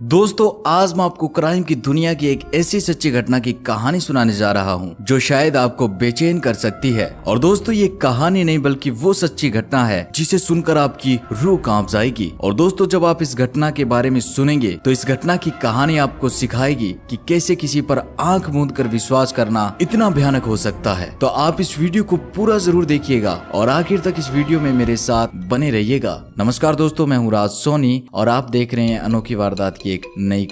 दोस्तों, आज मैं आपको क्राइम की दुनिया की एक ऐसी सच्ची घटना की कहानी सुनाने जा रहा हूं जो शायद आपको बेचैन कर सकती है। और दोस्तों, ये कहानी नहीं बल्कि वो सच्ची घटना है जिसे सुनकर आपकी रूह कांप जाएगी। और दोस्तों, जब आप इस घटना के बारे में सुनेंगे तो इस घटना की कहानी आपको सिखाएगी कि कैसे किसी पर आंख मूंद कर विश्वास करना इतना भयानक हो सकता है। तो आप इस वीडियो को पूरा जरूर देखिएगा और आखिर तक इस वीडियो में मेरे साथ बने रहिएगा। नमस्कार दोस्तों, मैं हूँ राज सोनी और आप देख रहे हैं अनोखी वारदात की एक नई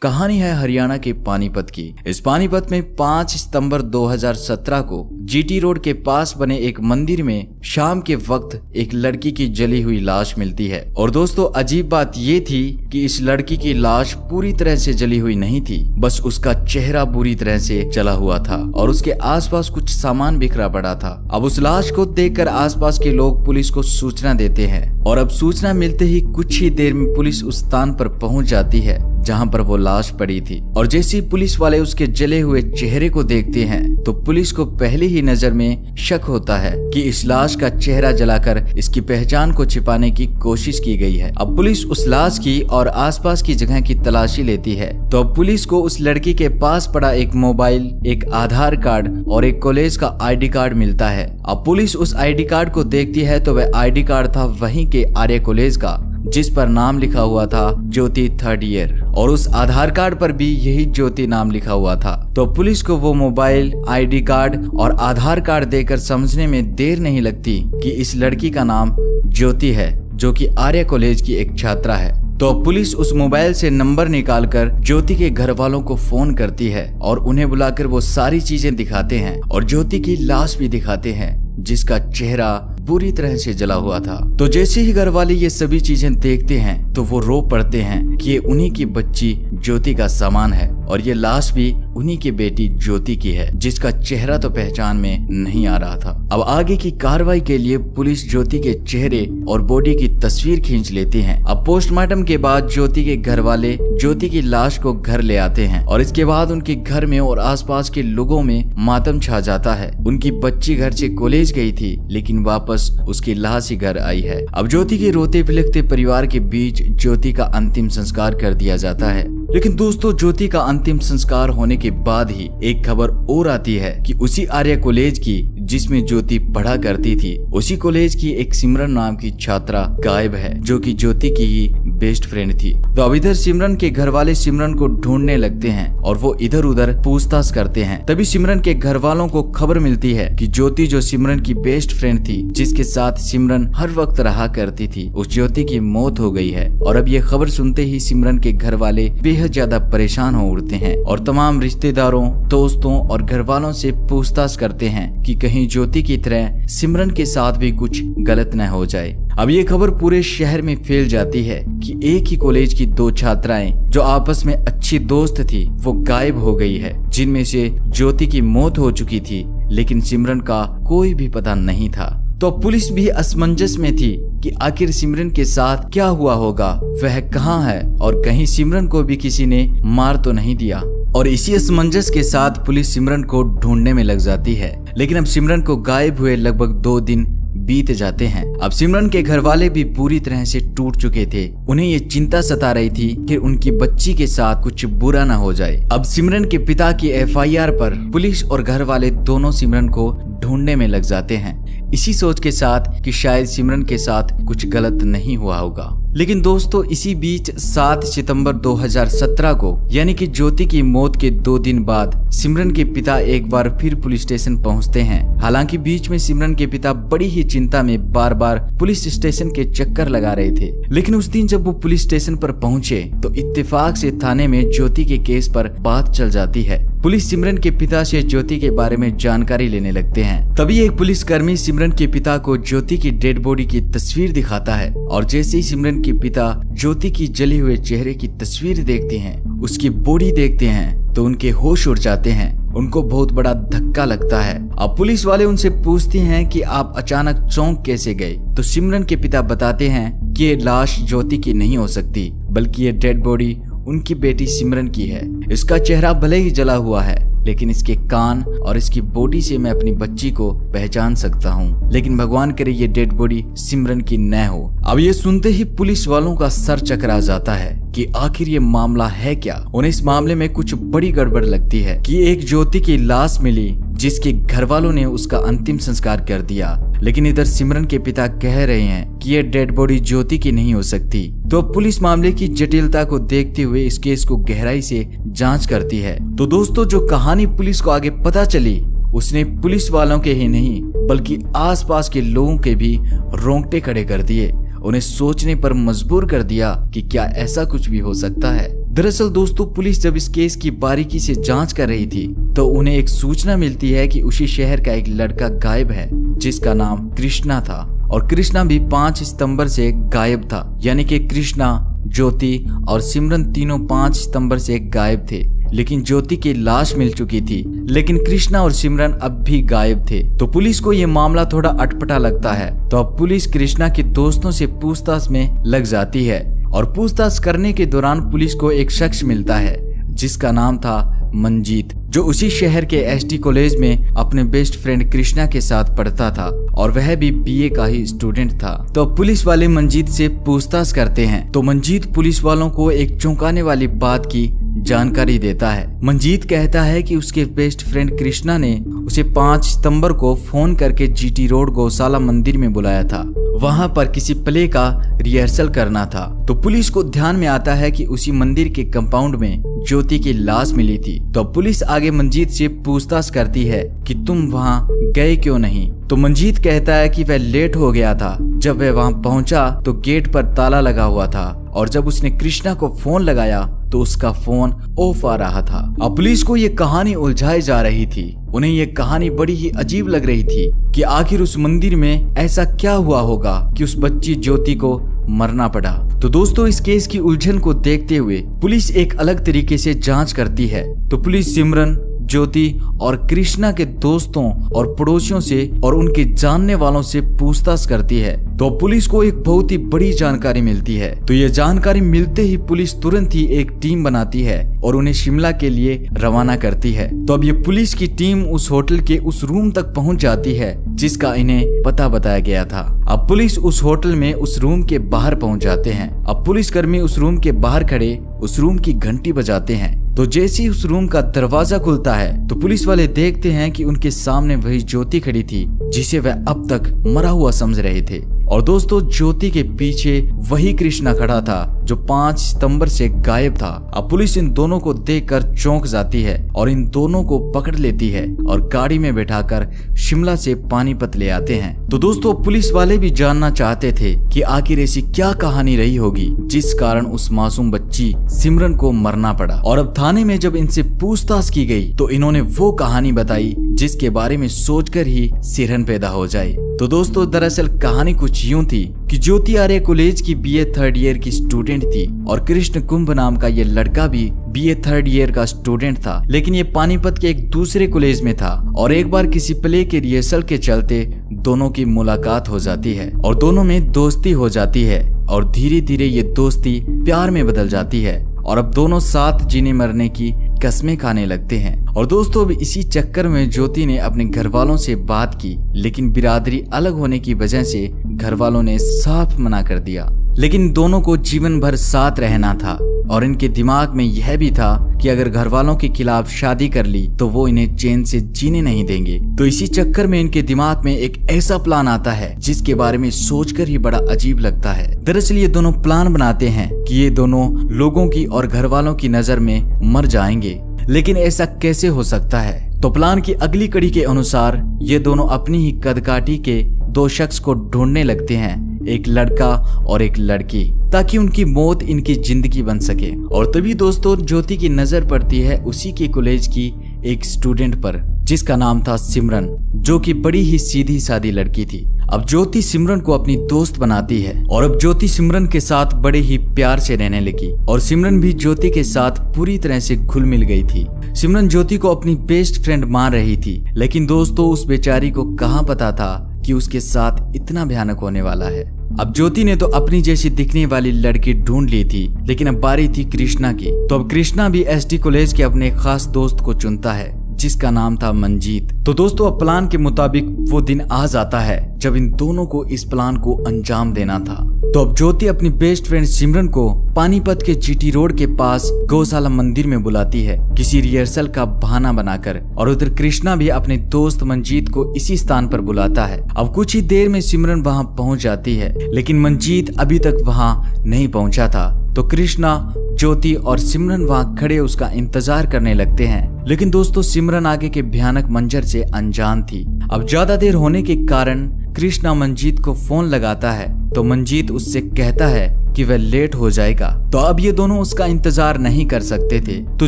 कहानी है हरियाणा के पानीपत की। इस पानीपत में 5 सितंबर 2017 को जीटी रोड के पास बने एक मंदिर में शाम के वक्त एक लड़की की जली हुई लाश मिलती है। और दोस्तों, अजीब बात ये थी कि इस लड़की की लाश पूरी तरह से जली हुई नहीं थी, बस उसका चेहरा बुरी तरह से जला हुआ था और उसके आसपास कुछ सामान बिखरा पड़ा था। अब उस लाश को देखकर आसपास के लोग पुलिस को सूचना देते हैं और अब सूचना मिलते ही कुछ ही देर में पुलिस उस स्थान पर पहुंच जाती है जहां पर वो लाश पड़ी थी। और जैसे ही पुलिस वाले उसके जले हुए चेहरे को देखते हैं तो पुलिस को पहली ही नजर में शक होता है कि इस लाश का चेहरा जलाकर इसकी पहचान को छिपाने की कोशिश की गई है। अब पुलिस उस लाश की और आसपास की जगह की तलाशी लेती है तो अब पुलिस को उस लड़की के पास पड़ा एक मोबाइल, एक आधार कार्ड और एक कॉलेज का आईडी कार्ड मिलता है। अब पुलिस उस आईडी कार्ड को देखती है तो वह आईडी कार्ड था वहीं के आर्य कॉलेज का, जिस पर नाम लिखा हुआ था ज्योति 3rd ईयर और उस आधार कार्ड पर भी यही ज्योति नाम लिखा हुआ था। तो पुलिस को वो मोबाइल, आईडी कार्ड और आधार कार्ड देकर समझने में देर नहीं लगती कि इस लड़की का नाम ज्योति है जो कि आर्य कॉलेज की एक छात्रा है। तो पुलिस उस मोबाइल से नंबर निकालकर ज्योति के घर वालों को फोन करती है और उन्हें बुलाकर वो सारी चीजें दिखाते हैं और ज्योति की लाश भी दिखाते हैं जिसका चेहरा बुरी तरह से जला हुआ था। तो जैसे ही घर वाले ये सभी चीजें देखते हैं तो वो रो पड़ते हैं कि ये उन्हीं की बच्ची ज्योति का सामान है और ये लाश भी उन्हीं की बेटी ज्योति की है जिसका चेहरा तो पहचान में नहीं आ रहा था। अब आगे की कार्रवाई के लिए पुलिस ज्योति के चेहरे और बॉडी की तस्वीर खींच लेती है। अब पोस्टमार्टम के बाद ज्योति के घर वाले ज्योति की लाश को घर ले आते हैं और इसके बाद उनके घर में और आसपास के लोगों में मातम छा जाता है। उनकी बच्ची घर से कॉलेज गई थी लेकिन वापस उसकी लाश ही घर आई है। अब ज्योति के रोते बिलखते परिवार के बीच ज्योति का अंतिम संस्कार कर दिया जाता है। लेकिन दोस्तों, ज्योति का अंतिम संस्कार होने के बाद ही एक खबर और आती है कि उसी आर्य कॉलेज की जिसमें ज्योति पढ़ा करती थी, उसी कॉलेज की एक सिमरन नाम की छात्रा गायब है जो कि ज्योति की ही बेस्ट फ्रेंड थी। तो अब इधर सिमरन के घर वाले सिमरन को ढूंढने लगते हैं और वो इधर उधर पूछताछ करते हैं। तभी सिमरन के घर वालों को खबर मिलती है कि ज्योति जो सिमरन की बेस्ट फ्रेंड थी, जिसके साथ सिमरन हर वक्त रहा करती थी, उस ज्योति की मौत हो गई है। और अब ये खबर सुनते ही सिमरन के घर वाले बेहद ज्यादा परेशान हो उठते हैं और तमाम रिश्तेदारों, दोस्तों और घर वालों से पूछताछ करते हैं कि कहीं ज्योति की तरह सिमरन के साथ भी कुछ गलत न हो जाए। अब ये खबर पूरे शहर में फैल जाती है कि एक ही कॉलेज की 2 छात्राएं जो आपस में अच्छी दोस्त थी वो गायब हो गई है, जिनमें से ज्योति की मौत हो चुकी थी लेकिन सिमरन का कोई भी पता नहीं था। तो पुलिस भी असमंजस में थी कि आखिर सिमरन के साथ क्या हुआ होगा, वह कहाँ है और कहीं सिमरन को भी किसी ने मार तो नहीं दिया। और इसी असमंजस के साथ पुलिस सिमरन को ढूंढने में लग जाती है। लेकिन अब सिमरन को गायब हुए लगभग 2 दिन बीत जाते हैं। अब सिमरन के घर वाले भी पूरी तरह से टूट चुके थे। उन्हें ये चिंता सता रही थी कि उनकी बच्ची के साथ कुछ बुरा न हो जाए। अब सिमरन के पिता की FIR पर पुलिस और घर वाले दोनों सिमरन को ढूंढने में लग जाते हैं, इसी सोच के साथ कि शायद सिमरन के साथ कुछ गलत नहीं हुआ होगा। लेकिन दोस्तों, इसी बीच 7 सितंबर 2017 को यानी कि ज्योति की मौत के 2 दिन बाद सिमरन के पिता एक बार फिर पुलिस स्टेशन पहुंचते हैं। हालांकि बीच में सिमरन के पिता बड़ी ही चिंता में बार बार पुलिस स्टेशन के चक्कर लगा रहे थे। लेकिन उस दिन जब वो पुलिस स्टेशन पर पहुंचे तो इत्तेफाक से थाने में ज्योति के केस पर बात चल जाती है। पुलिस सिमरन के पिता से ज्योति के बारे में जानकारी लेने लगते हैं। तभी एक पुलिसकर्मी सिमरन के पिता को ज्योति की डेड बॉडी की तस्वीर दिखाता है और जैसे ही सिमरन के पिता ज्योति की जले हुए चेहरे की तस्वीर देखते हैं, उसकी बॉडी देखते हैं तो उनके होश उड़ जाते हैं। उनको बहुत बड़ा धक्का लगता है। अब पुलिस वाले उनसे पूछते हैं कि आप अचानक चौंक कैसे गए। तो सिमरन के पिता बताते हैं कि ये लाश ज्योति की नहीं हो सकती, बल्कि ये डेड बॉडी उनकी बेटी सिमरन की है। इसका चेहरा भले ही जला हुआ है लेकिन इसके कान और इसकी बॉडी से मैं अपनी बच्ची को पहचान सकता हूँ, लेकिन भगवान करे ये डेड बॉडी सिमरन की न हो। अब ये सुनते ही पुलिस वालों का सर चकरा जाता है कि आखिर ये मामला है क्या। उन्हें इस मामले में कुछ बड़ी गड़बड़ लगती है कि एक ज्योति की लाश मिली जिसके घर वालों ने उसका अंतिम संस्कार कर दिया, लेकिन इधर सिमरन के पिता कह रहे हैं कि ये डेड बॉडी ज्योति की नहीं हो सकती। तो पुलिस मामले की जटिलता को देखते हुए इस केस को गहराई से जांच करती है। तो दोस्तों, जो कहानी पुलिस को आगे पता चली उसने पुलिस वालों के ही नहीं बल्कि आसपास के लोगों के भी रोंगटे खड़े कर दिए, उन्हें सोचने पर मजबूर कर दिया कि क्या ऐसा कुछ भी हो सकता है। दरअसल दोस्तों, पुलिस जब इस केस की बारीकी से जांच कर रही थी तो उन्हें एक सूचना मिलती है कि उसी शहर का एक लड़का गायब है जिसका नाम कृष्णा था, और कृष्णा भी 5 सितंबर से गायब था। यानी कि कृष्णा, ज्योति और सिमरन तीनों 5 सितंबर से गायब थे, लेकिन ज्योति की लाश मिल चुकी थी, लेकिन कृष्णा और सिमरन अब भी गायब थे। तो पुलिस को ये मामला थोड़ा अटपटा लगता है। तो अब पुलिस कृष्णा के दोस्तों से पूछताछ में लग जाती है, और पूछताछ करने के दौरान पुलिस को एक शख्स मिलता है जिसका नाम था मंजीत, जो उसी शहर के एसटी कॉलेज में अपने बेस्ट फ्रेंड कृष्णा के साथ पढ़ता था, और वह भी बीए का ही स्टूडेंट था। तो पुलिस वाले मंजीत से पूछताछ करते हैं तो मंजीत पुलिस वालों को एक चौंकाने वाली बात की जानकारी देता है। मंजीत कहता है कि उसके बेस्ट फ्रेंड कृष्णा ने उसे 5 सितंबर को फोन करके जीटी रोड गौशाला मंदिर में बुलाया था, वहां पर किसी प्ले का रिहर्सल करना था। तो पुलिस को ध्यान में आता है कि उसी मंदिर के कंपाउंड में ज्योति की लाश मिली थी। तो पुलिस आगे मंजीत से पूछताछ करती है कि तुम वहां गए क्यों नहीं। तो मंजीत कहता है कि वह लेट हो गया था। जब वह वहां पहुंचा तो गेट पर ताला लगा हुआ था, और जब उसने कृष्णा को फोन लगाया तो उसका फोन ऑफ आ रहा था। अब पुलिस को ये कहानी उलझाई जा रही थी। उन्हें ये कहानी बड़ी ही अजीब लग रही थी कि आखिर उस मंदिर में ऐसा क्या हुआ होगा कि उस बच्ची ज्योति को मरना पड़ा। तो दोस्तों, इस केस की उलझन को देखते हुए पुलिस एक अलग तरीके से जांच करती है। तो पुलिस सिमरन, ज्योति और कृष्णा के दोस्तों और पड़ोसियों से और उनके जानने वालों से पूछताछ करती है। तो पुलिस को एक बहुत ही बड़ी जानकारी मिलती है। तो ये जानकारी मिलते ही पुलिस तुरंत ही एक टीम बनाती है और उन्हें शिमला के लिए रवाना करती है। तो अब ये पुलिस की टीम उस होटल के उस रूम तक पहुंच जाती है जिसका इन्हें पता बताया गया था। अब पुलिस उस होटल में उस रूम के बाहर पहुंच जाते हैं। अब पुलिसकर्मी उस रूम के बाहर खड़े उस रूम की घंटी बजाते हैं। तो जैसे ही उस रूम का दरवाजा खुलता है तो पुलिस वाले देखते हैं कि उनके सामने वही ज्योति खड़ी थी जिसे वह अब तक मरा हुआ समझ रहे थे। और दोस्तों, ज्योति के पीछे वही कृष्णा खड़ा था जो 5 सितंबर से गायब था। अब पुलिस इन दोनों को देखकर चौंक जाती है और इन दोनों को पकड़ लेती है और गाड़ी में बैठाकर शिमला से पानीपत ले आते हैं। तो दोस्तों, पुलिस वाले भी जानना चाहते थे कि आखिर ऐसी क्या कहानी रही होगी जिस कारण उस मासूम बच्ची सिमरन को मरना पड़ा। और अब थाने में जब इनसे पूछताछ की गई तो इन्होंने वो कहानी बताई जिसके बारे में सोचकर ही सिरहन पैदा हो जाए। तो दोस्तों, दरअसल कहानी कुछ यूं थी कि ज्योति आर्य कॉलेज की बीए 3rd ईयर की स्टूडेंट थी और कृष्ण कुंभ नाम का ये लड़का भी बीए 3rd ईयर का स्टूडेंट था, लेकिन ये पानीपत के एक दूसरे कॉलेज में था। और एक बार किसी प्ले के रिहर्सल के चलते दोनों की मुलाकात हो जाती है और दोनों में दोस्ती हो जाती है और धीरे धीरे ये दोस्ती प्यार में बदल जाती है और अब दोनों साथ जीने मरने की कस्में खाने लगते हैं। और दोस्तों, अब इसी चक्कर में ज्योति ने अपने घर वालों से बात की, लेकिन बिरादरी अलग होने की वजह से घर वालों ने साफ मना कर दिया। लेकिन दोनों को जीवन भर साथ रहना था और इनके दिमाग में यह भी था कि अगर घर वालों के खिलाफ शादी कर ली तो वो इन्हें चैन से जीने नहीं देंगे। तो इसी चक्कर में इनके दिमाग में एक ऐसा प्लान आता है जिसके बारे में सोचकर ही बड़ा अजीब लगता है। दरअसल ये दोनों प्लान बनाते हैं कि ये दोनों लोगों की और घर वालों की नजर में मर जाएंगे, लेकिन ऐसा कैसे हो सकता है। तो प्लान की अगली कड़ी के अनुसार ये दोनों अपनी ही कदकाठी के 2 शख्स को ढूंढने लगते हैं, एक लड़का और एक लड़की, ताकि उनकी मौत इनकी जिंदगी बन सके। और तभी दोस्तों, ज्योति की नजर पड़ती है उसी के कॉलेज की एक स्टूडेंट पर जिसका नाम था सिमरन, जो कि बड़ी ही सीधी सादी लड़की थी। अब ज्योति सिमरन को अपनी दोस्त बनाती है और अब ज्योति सिमरन के साथ बड़े ही प्यार से रहने लगी और सिमरन भी ज्योति के साथ पूरी तरह से घुल मिल गई थी। सिमरन ज्योति को अपनी बेस्ट फ्रेंड मान रही थी, लेकिन दोस्तों, उस बेचारी को कहाँ पता था कि उसके साथ इतना भयानक होने वाला है। अब ज्योति ने तो अपनी जैसी दिखने वाली लड़की ढूंढ ली थी, लेकिन अब बारी थी कृष्णा की। तो अब कृष्णा भी एसडी कॉलेज के अपने खास दोस्त को चुनता है जिसका नाम था मंजीत। तो दोस्तों, अब प्लान के मुताबिक वो दिन आ जाता है जब इन दोनों को इस प्लान को अंजाम देना था। तो अब ज्योति अपनी बेस्ट फ्रेंड सिमरन को पानीपत के जीटी रोड के पास गौशाला मंदिर में बुलाती है किसी रिहर्सल का बहाना बनाकर, और उधर कृष्णा भी अपने दोस्त मंजीत को इसी स्थान पर बुलाता है। अब कुछ ही देर में सिमरन वहां पहुंच जाती है, लेकिन मंजीत अभी तक वहां नहीं पहुंचा था। तो कृष्णा, ज्योति और सिमरन वहां खड़े उसका इंतजार करने लगते हैं। लेकिन दोस्तों सिमरन आगे के भयानक मंजर से अनजान थी। अब ज्यादा देर होने के कारण कृष्णा मंजीत को फोन लगाता है, तो मंजीत उससे कहता है कि वह लेट हो जाएगा। तो अब ये दोनों उसका इंतजार नहीं कर सकते थे। तो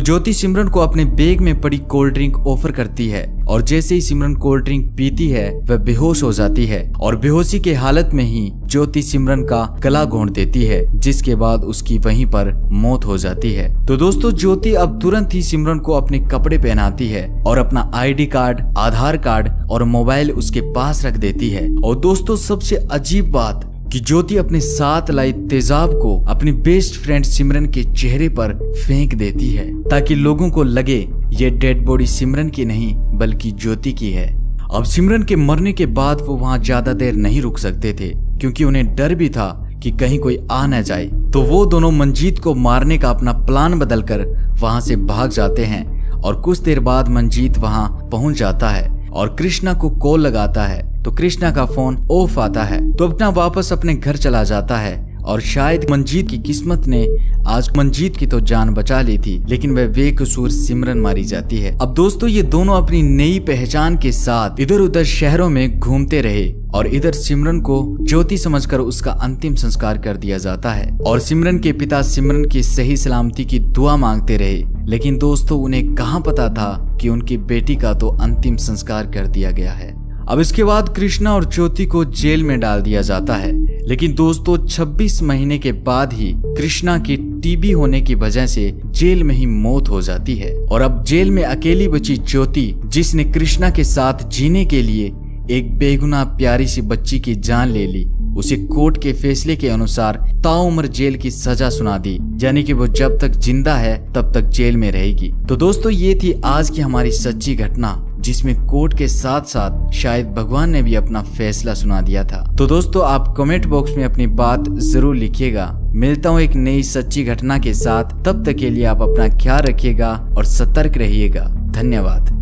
ज्योति सिमरन को अपने बैग में पड़ी कोल्ड ड्रिंक ऑफर करती है, और जैसे ही सिमरन कोल्ड ड्रिंक पीती है वह बेहोश हो जाती है, और बेहोशी के हालत में ही ज्योति सिमरन का गला घोंट देती है, जिसके बाद उसकी वहीं पर मौत हो जाती है। तो दोस्तों ज्योति अब तुरंत ही सिमरन को अपने कपड़े पहनाती है और अपना ID कार्ड, आधार कार्ड और मोबाइल उसके पास रख देती है। और दोस्तों सबसे अजीब बात कि ज्योति अपने साथ लाई तेजाब को अपनी बेस्ट फ्रेंड सिमरन के चेहरे पर फेंक देती है, ताकि लोगों को लगे ये डेड बॉडी सिमरन की नहीं बल्कि ज्योति की है। अब सिमरन के मरने के बाद वो वहां ज्यादा देर नहीं रुक सकते थे, क्योंकि उन्हें डर भी था कि कहीं कोई आ न जाए। तो वो दोनों मंजीत को मारने का अपना प्लान बदलकर वहां से भाग जाते हैं, और कुछ देर बाद मंजीत वहां पहुंच जाता है और कृष्णा को कॉल लगाता है। तो कृष्णा का फोन ऑफ आता है, तो अपना वापस अपने घर चला जाता है। और शायद मंजीत की किस्मत ने आज मंजीत की तो जान बचा ली थी, लेकिन वह बेकसूर सिमरन मारी जाती है। अब दोस्तों ये दोनों अपनी नई पहचान के साथ इधर उधर शहरों में घूमते रहे, और इधर सिमरन को ज्योति समझकर उसका अंतिम संस्कार कर दिया जाता है। और सिमरन के पिता सिमरन की सही सलामती की दुआ मांगते रहे, लेकिन दोस्तों उन्हें कहाँ पता था कि उनकी बेटी का तो अंतिम संस्कार कर दिया गया है। अब इसके बाद कृष्णा और ज्योति को जेल में डाल दिया जाता है, लेकिन दोस्तों 26 महीने के बाद ही कृष्णा की टीबी होने की वजह से जेल में ही मौत हो जाती है। और अब जेल में अकेली बची ज्योति, जिसने कृष्णा के साथ जीने के लिए एक बेगुनाह प्यारी सी बच्ची की जान ले ली, उसे कोर्ट के फैसले के अनुसार ताउम्र जेल की सजा सुना दी, यानी कि वो जब तक जिंदा है तब तक जेल में रहेगी। तो दोस्तों ये थी आज की हमारी सच्ची घटना, जिसमें कोर्ट के साथ साथ शायद भगवान ने भी अपना फैसला सुना दिया था। तो दोस्तों आप कमेंट बॉक्स में अपनी बात जरूर लिखिएगा। मिलता हूँ एक नई सच्ची घटना के साथ, तब तक के लिए आप अपना ख्याल रखिएगा और सतर्क रहिएगा। धन्यवाद।